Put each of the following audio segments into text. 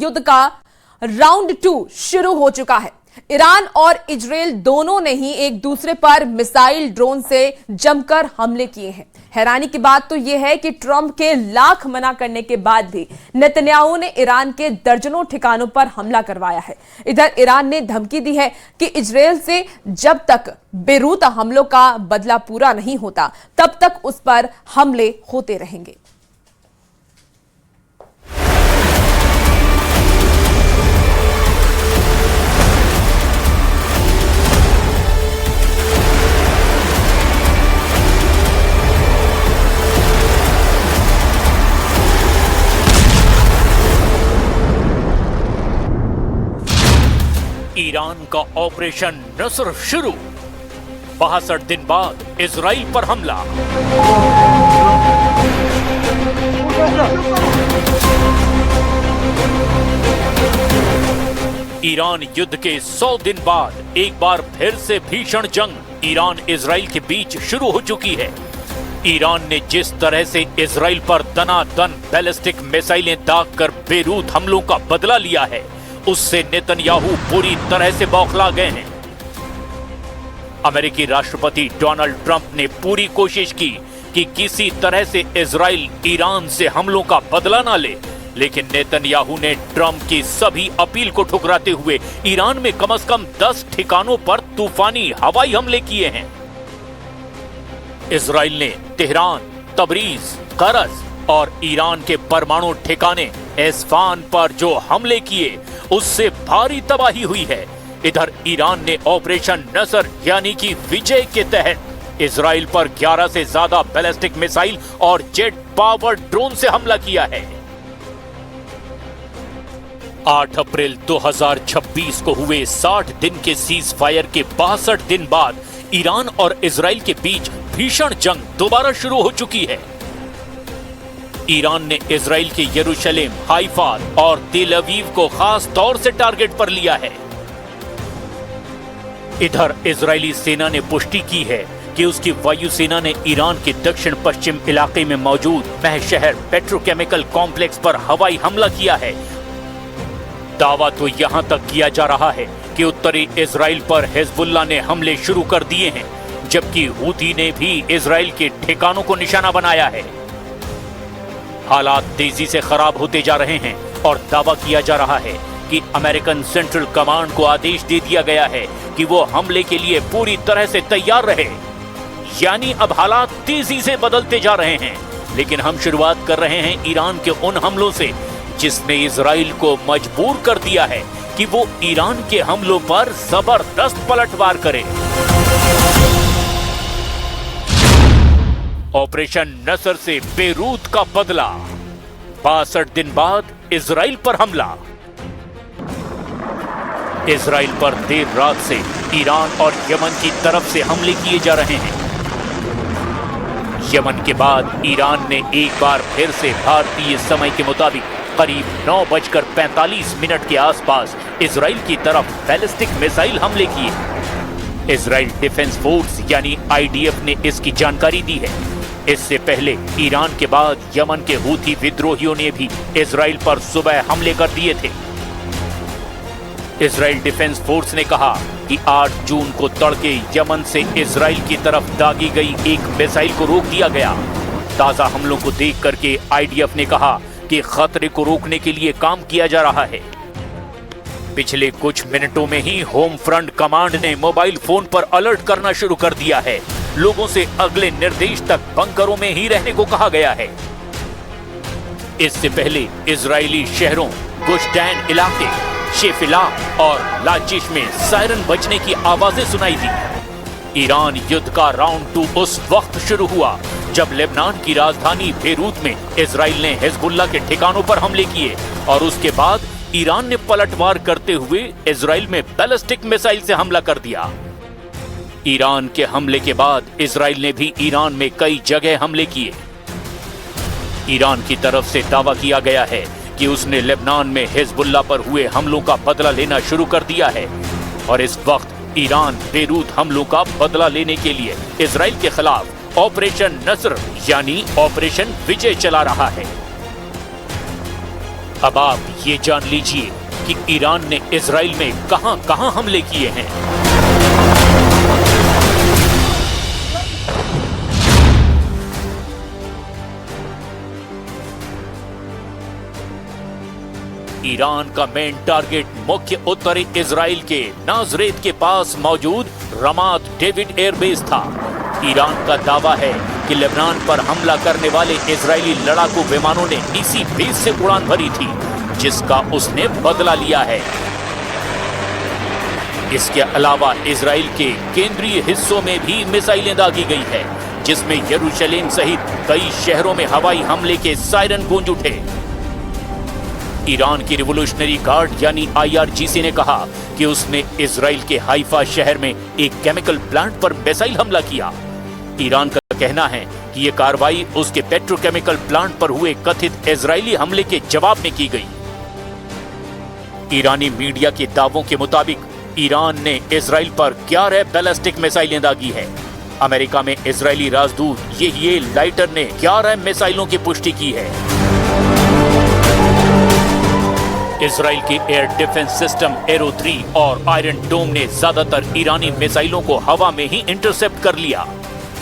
युद्ध का राउंड 2 शुरू हो चुका है। ईरान और इजराइल दोनों ने ही एक दूसरे पर मिसाइल ड्रोन से जमकर हमले किए हैं। हैरानी की बात तो यह है कि ट्रंप के लाख मना करने के बाद भी नेतन्याहू ने ईरान के दर्जनों ठिकानों पर हमला करवाया है। इधर ईरान ने धमकी दी है कि इजराइल से जब तक बेरूत हमलों का बदला पूरा नहीं होता तब तक उस पर हमले होते रहेंगे। ईरान का ऑपरेशन नसर शुरू। 62 दिन बाद इजराइल पर हमला। ईरान युद्ध के 100 दिन बाद एक बार फिर से भीषण जंग ईरान इजराइल के बीच शुरू हो चुकी है। ईरान ने जिस तरह से इजराइल पर दनादन बैलिस्टिक मिसाइलें दागकर बेरूत हमलों का बदला लिया है, उससे नेतन्याहू पूरी तरह से बौखला गए हैं। अमेरिकी राष्ट्रपति डोनाल्ड ट्रंप ने पूरी कोशिश की कि किसी तरह से इजराइल ईरान से हमलों का बदला ना ले, लेकिन नेतन्याहू ने ट्रंप की सभी अपील को ठुकराते हुए ईरान में कम से कम 10 ठिकानों पर तूफानी हवाई हमले किए हैं। इजराइल ने तेहरान, तबरीज, करज और ईरान के परमाणु ठिकाने एस्फान पर जो हमले किए, उससे भारी तबाही हुई है। इधर ईरान ने ऑपरेशन नसर यानी कि विजय के तहत इजराइल पर 11 से ज्यादा बैलिस्टिक मिसाइल और जेट पावर ड्रोन से हमला किया है। 8 अप्रैल 2026 को हुए 60 दिन के सीज फायर के 62 दिन बाद ईरान और इजराइल के बीच भीषण जंग दोबारा शुरू हो चुकी है। ईरान ने इजराइल के यरूशलेम, हाइफा और तेल अवीव को खास तौर से टारगेट पर लिया है। इधर इजरायली सेना ने पुष्टि की है कि उसकी वायुसेना ने ईरान के दक्षिण पश्चिम इलाके में मौजूद मह शहर पेट्रोकेमिकल कॉम्प्लेक्स पर हवाई हमला किया है। दावा तो यहां तक किया जा रहा है कि उत्तरी इजराइल पर हिजबुल्लाह ने हमले शुरू कर दिए हैं, जबकि हूती ने भी इजराइल के ठिकानों को निशाना बनाया है। हालात तेजी से खराब होते जा रहे हैं और दावा किया जा रहा है कि अमेरिकन सेंट्रल कमांड को आदेश दे दिया गया है कि वो हमले के लिए पूरी तरह से तैयार रहे। यानी अब हालात तेजी से बदलते जा रहे हैं, लेकिन हम शुरुआत कर रहे हैं ईरान के उन हमलों से जिसने इजराइल को मजबूर कर दिया है कि वो ईरान के हमलों पर जबरदस्त पलटवार करे। ऑपरेशन नसर से बेरूत का बदला। 62 दिन बाद इजराइल पर हमला। इजराइल पर देर रात से ईरान और यमन की तरफ से हमले किए जा रहे हैं। यमन के बाद ईरान ने एक बार फिर से भारतीय समय के मुताबिक करीब 9:45 के आसपास इजराइल की तरफ बैलिस्टिक मिसाइल हमले किए। इजराइल डिफेंस फोर्स यानी आईडीएफ ने इसकी जानकारी दी है। इससे पहले ईरान के बाद यमन के हूथी विद्रोहियों ने भी इजराइल पर सुबह हमले कर दिए थे। इजराइल डिफेंस फोर्स ने कहा कि 8 जून को तड़के यमन से इजराइल की तरफ दागी गई एक मिसाइल को रोक दिया गया। ताजा हमलों को देख करके आईडीएफ ने कहा कि खतरे को रोकने के लिए काम किया जा रहा है। पिछले कुछ मिनटों में ही होम फ्रंट कमांड ने मोबाइल फोन पर अलर्ट करना शुरू कर दिया है। लोगों से अगले निर्देश तक बंकरों में ही रहने को कहा गया है। इससे पहले इजरायली शहरों गुश्तैन इलाके, शेफिला और लाचिश में सायरन बजने की आवाजें सुनाई दी। ईरान युद्ध का राउंड 2 उस वक्त शुरू हुआ जब लेबनान की राजधानी बेरूत में इजराइल ने हिजबुल्लाह के ठिकानों पर हमले किए और उसके बाद ईरान ने पलटवार करते हुए इजराइल में बैलिस्टिक मिसाइल से हमला कर दिया। ईरान के हमले के बाद इजराइल ने भी ईरान में कई जगह हमले किए। ईरान की तरफ से दावा किया गया है कि उसने लेबनान में हिजबुल्लाह पर हुए हमलों का बदला लेना शुरू कर दिया है और इस वक्त ईरान बेरूत हमलों का बदला लेने के लिए इजराइल के खिलाफ ऑपरेशन नसर यानी ऑपरेशन विजय चला रहा है। अब आप ये जान लीजिए कि ईरान ने इजराइल में कहां-कहां हमले किए हैं। ईरान का मेन टारगेट मुख्य उत्तरी इजराइल के नाजरेत के पास मौजूद रमात डेविड एयरबेस था। ईरान का दावा है कि लेबनान पर हमला करने वाले इजरायली लड़ाकू विमानों ने इसी बेस से उड़ान भरी थी, जिसका उसने बदला लिया है। इसके अलावा इजराइल के केंद्रीय हिस्सों में भी मिसाइलें दागी गई है, जिसमें यरूशलेम सहित कई शहरों में हवाई हमले के सायरन गूंज उठे। ईरान की रिवोल्यूशनरी गार्ड यानी IRGC ने कहा कि उसने इजराइल के हाइफा शहर में एक केमिकल प्लांट पर मिसाइल हमला किया। ईरान का कहना है कि यह कार्रवाई उसके पेट्रोकेमिकल प्लांट पर हुए कथित इजरायली हमले के जवाब में की गई। ईरानी मीडिया के दावों के मुताबिक ईरान ने इजराइल पर 11 बैलिस्टिक मिसाइलें दागी है। अमेरिका में इजरायली राजदूत येहिएल लाइटर ने 11 मिसाइलों की पुष्टि की है। इजराइल के एयर डिफेंस सिस्टम एरो 3 और आयरन डोम ने ज्यादातर ईरानी मिसाइलों को हवा में ही इंटरसेप्ट कर लिया।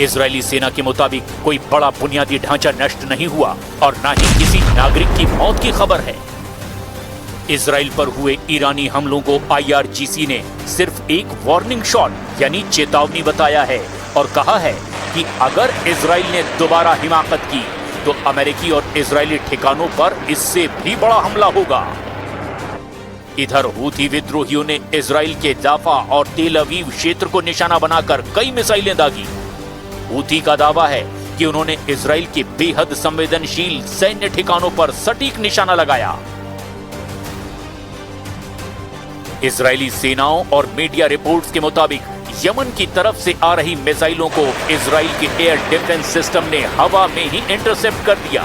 इजरायली सेना के मुताबिक कोई बड़ा बुनियादी ढांचा नष्ट नहीं हुआ और न ही किसी नागरिक की मौत की खबर है। इजराइल पर हुए ईरानी हमलों को IRGC ने सिर्फ एक वार्निंग शॉट यानी चेतावनी बताया है और कहा है कि अगर इजराइल ने दोबारा हिमाकत की तो अमेरिकी और इजरायली ठिकानों पर इससे भी बड़ा हमला होगा। इधर हूथी विद्रोहियों ने इजराइल के जाफा और तेल अवीव क्षेत्र को निशाना बनाकर कई मिसाइलें दागी। हूथी का दावा है कि उन्होंने इजराइल के बेहद संवेदनशील सैन्य ठिकानों पर सटीक निशाना लगाया। इजरायली सेनाओं और मीडिया रिपोर्ट्स के मुताबिक यमन की तरफ से आ रही मिसाइलों को इजराइल के एयर डिफेंस सिस्टम ने हवा में ही इंटरसेप्ट कर दिया।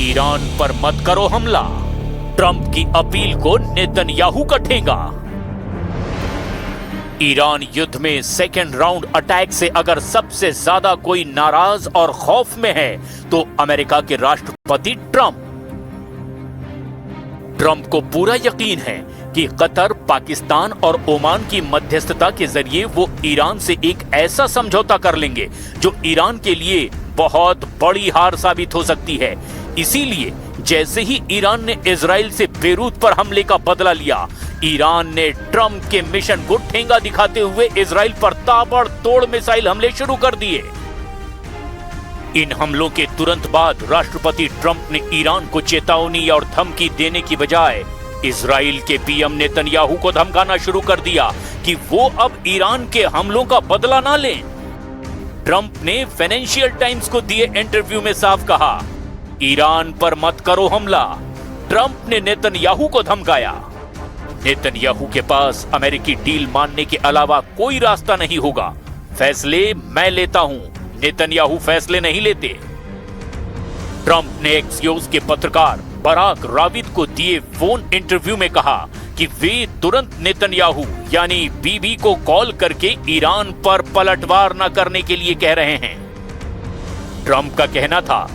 ईरान पर मत करो हमला, ट्रंप की अपील को नेतन्याहू का ठेंगा। ईरान युद्ध में सेकेंड राउंड अटैक से अगर सबसे ज्यादा कोई नाराज और खौफ में है तो अमेरिका के राष्ट्रपति ट्रंप को पूरा यकीन है कि कतर, पाकिस्तान और ओमान की मध्यस्थता के जरिए वो ईरान से एक ऐसा समझौता कर लेंगे जो ईरान के लिए बहुत बड़ी हार साबित हो सकती है। इसीलिए जैसे ही ईरान ने इजराइल से बेरूत पर हमले का बदला लिया, ईरान ने ट्रंप के मिशन को ठेंगा दिखाते हुए इजराइल पर ताबड़तोड़ मिसाइल हमले शुरू कर दिए। इन हमलों के तुरंत बाद राष्ट्रपति ट्रंप ने ईरान को चेतावनी और धमकी देने की बजाय इजराइल के पीएम नेतन्याहू को धमकाना शुरू कर दिया कि वो अब ईरान के हमलों का बदला ना लें। ट्रंप ने फाइनेंशियल टाइम्स को दिए इंटरव्यू में साफ कहा, ईरान पर मत करो हमला। ट्रंप ने नेतन्याहू को धमकाया। नेतन्याहू के पास अमेरिकी डील मानने के अलावा कोई रास्ता नहीं होगा। फैसले मैं लेता हूं, नेतन्याहू फैसले नहीं लेते। ट्रंप ने एक्सियोस के पत्रकार बराक राविद को दिए फोन इंटरव्यू में कहा कि वे तुरंत नेतन्याहू यानी बीबी को कॉल करके ईरान पर पलटवार न करने के लिए कह रहे हैं। ट्रंप का कहना था,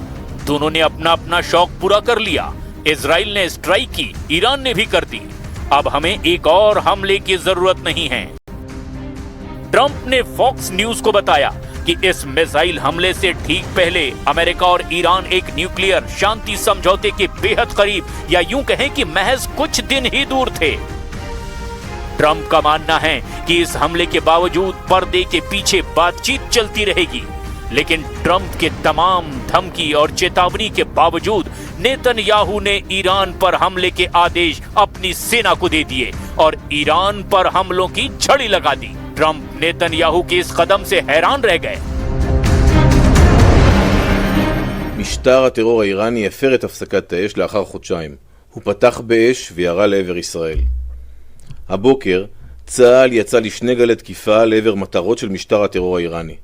दोनों ने अपना अपना शौक पूरा कर लिया। इजराइल ने स्ट्राइक की, ईरान ने भी कर दी। अब हमें एक और हमले की जरूरत नहीं है। ट्रंप ने फॉक्स न्यूज को बताया कि इस मिसाइल हमले से ठीक पहले अमेरिका और ईरान एक न्यूक्लियर शांति समझौते के बेहद करीब या यूं कहें कि महज कुछ दिन ही दूर थे। ट्रंप का मानना है कि इस हमले के बावजूद पर्दे के पीछे बातचीत चलती रहेगी, लेकिन ट्रंप के तमाम धमकी और चेतावनी के बावजूद नेतन्याहू ने ईरान पर हमले के आदेश अपनी सेना को दे दिए और ईरान पर हमलों की झड़ी लगा दी। ट्रंप नेतन्याहू के इस कदम से हैरान रह गए। משטר הטרור האיראני הפר את הפסקת האש לאחר חודשיים. הוא פתח באש וירה לעבר ישראל. הבוקר צה"ל יצא לשני גלי תקיפה לעבר מטרות של משטר הטרור האיראני.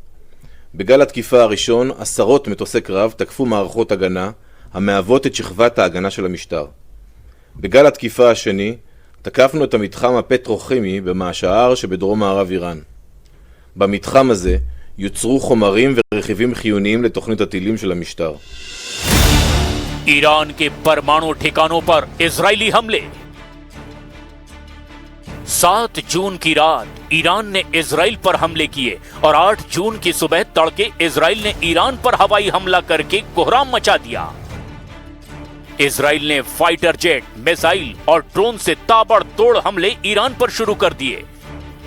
בגל התקיפה הראשון עשרות מטוסי קרב תקפו מערכות הגנה המהוות את שכבת ההגנה של המשטר. בגל התקיפה השני תקפנו את המתחם הפטרוכימי במעשהר שבדרום מערב איראן. במתחם הזה יוצרו חומרים ורכיבים חיוניים לתוכנית הטילים של המשטר. ईरान के परमाणु ठिकानों पर इजरायली हमले। 7 जून की रात ईरान ने इजराइल पर हमले किए और 8 जून की सुबह तड़के इजराइल ने ईरान पर हवाई हमला करके कोहराम मचा दिया। इजराइल ने फाइटर जेट, मिसाइल और ड्रोन से ताबड़तोड़ हमले ईरान पर शुरू कर दिए।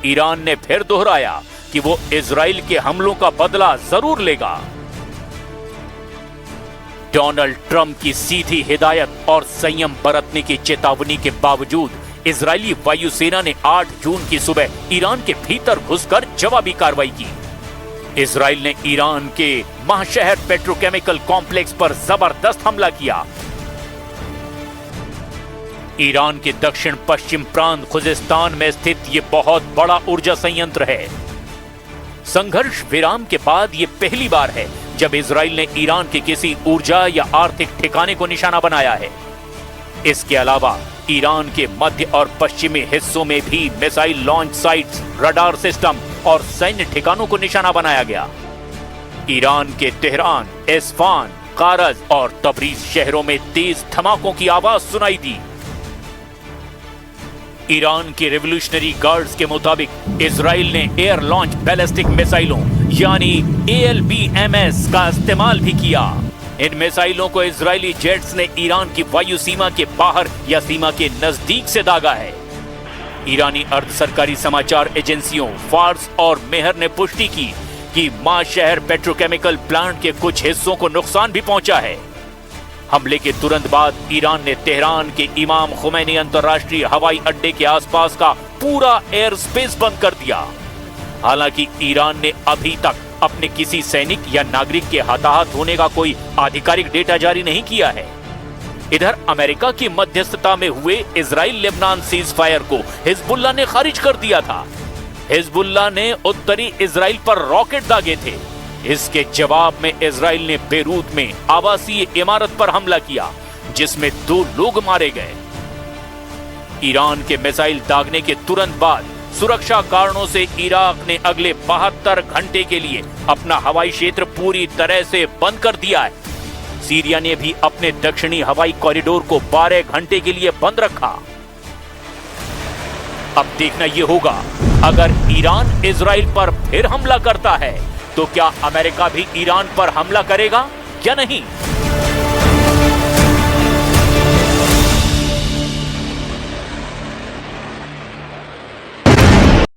ईरान ने फिर दोहराया कि वो इजराइल के हमलों का बदला जरूर लेगा। डोनाल्ड ट्रंप की सीधी हिदायत और संयम बरतने की चेतावनी के बावजूद इजरायली वायुसेना ने 8 जून की सुबह ईरान के भीतर घुसकर जवाबी कार्रवाई की। इजराइल ने ईरान के महाशहर पेट्रोकेमिकल कॉम्प्लेक्स पर जबरदस्त हमला किया। ईरान के दक्षिण पश्चिम प्रांत खुजिस्तान में स्थित यह बहुत बड़ा ऊर्जा संयंत्र है। संघर्ष विराम के बाद यह पहली बार है जब इजराइल ने ईरान के किसी ऊर्जा या आर्थिक ठिकाने को निशाना बनाया है। इसके अलावा ईरान के मध्य और पश्चिमी हिस्सों में भी missile launch sites, radar system और सैन्य ठिकानों को निशाना बनाया गया। ईरान के तेहरान, इस्फान, कारज और तबरीज शहरों में तेज धमाकों की आवाज सुनाई दी। ईरान के रेवोल्यूशनरी गार्ड्स के मुताबिक इजराइल ने एयर लॉन्च बैलिस्टिक मिसाइलों यानी ALBMS का इस्तेमाल भी किया। इन मिसाइलों को इजरायली जेट्स ने ईरान की वायु सीमा के बाहर या सीमा के नजदीक से दागा है। ईरानी अर्ध सरकारी समाचार एजेंसियों फार्स और मेहर ने पुष्टि की कि मां शहर पेट्रोकेमिकल प्लांट के कुछ हिस्सों को नुकसान भी पहुंचा है। हमले के तुरंत बाद ईरान ने तेहरान के इमाम खुमैनी अंतर्राष्ट्रीय हवाई अड्डे के आसपास का पूरा एयर स्पेस बंद कर दिया। हालांकि ईरान ने अभी तक अपने किसी सैनिक या नागरिक के हताहत होने का कोई आधिकारिक डेटा जारी नहीं किया है। इधर अमेरिका की मध्यस्थता में हुए इजराइल लेबनान सीज फायर को हिजबुल्लाह ने खारिज कर दिया था। हिजबुल्लाह ने उत्तरी इजराइल पर रॉकेट दागे थे। इसके जवाब में इजराइल ने बेरूत में आवासीय इमारत पर हमला किया जिसमें 2 लोग मारे गए। ईरान के मिसाइल दागने के तुरंत बाद सुरक्षा कारणों से इराक ने अगले 72 घंटे के लिए अपना हवाई क्षेत्र पूरी तरह से बंद कर दिया है। सीरिया ने भी अपने दक्षिणी हवाई कॉरिडोर को 12 घंटे के लिए बंद रखा। अब देखना यह होगा अगर ईरान इजराइल पर फिर हमला करता है तो क्या अमेरिका भी ईरान पर हमला करेगा या नहीं।